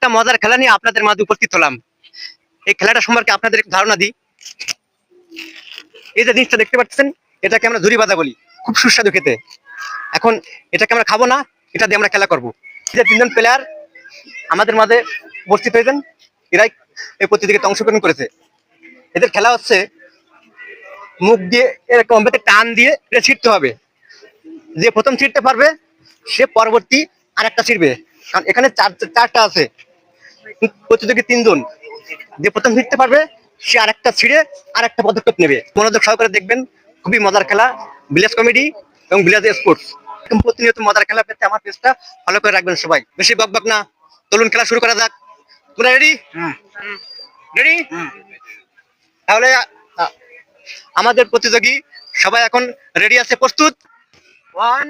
একটা মজার খেলা নিয়ে আপনাদের মাঝে উপস্থিত হলাম। এই খেলাটা সম্পর্কে আপনাদের একটু ধারণা দিই। এই যে জিনিসটা দেখতে পাচ্ছেন, এটাকে আমরা ঝুরি বাঁধা বলি। খুব সুস্বাদু খেতে। এখন এটাকে আমরা খাবো না, এটা দিয়ে আমরা খেলা করবো। এই যে তিনজন প্লেয়ার আমাদের মাঝে উপস্থিত হয়েছেন, এরাই এই প্রতিযোগিতায় অংশগ্রহণ করেছে। এদের খেলা হচ্ছে মুখ দিয়ে এরকম টান দিয়ে এটা ছিঁড়তে হবে। যে প্রথম ছিঁড়তে পারবে সে পরবর্তী আর একটা ছিঁড়বে। কারণ এখানে চারটা আছে, প্রতিযোগী তিনজন। যে প্রথম ছিঁড়তে পারবে সে আরেকটা ছিঁড়ে আরেকটা পদক্ষেপ নেবে। মনোযোগ সহকারে দেখবেন, খুবই মজার খেলা। ভিলেজ কমেডি এবং ভিলেজ স্পোর্টস প্রতিনিয়ত মজার খেলা পেতে আমার পেজটা ফলো করে রাখবেন সবাই। বেশি বকবক না, চলুন খেলা শুরু করা যাক। তোমরা রেডি? রেডি? তাহলে আমাদের প্রতিযোগী সবাই এখন রেডি আছে, প্রস্তুত? 1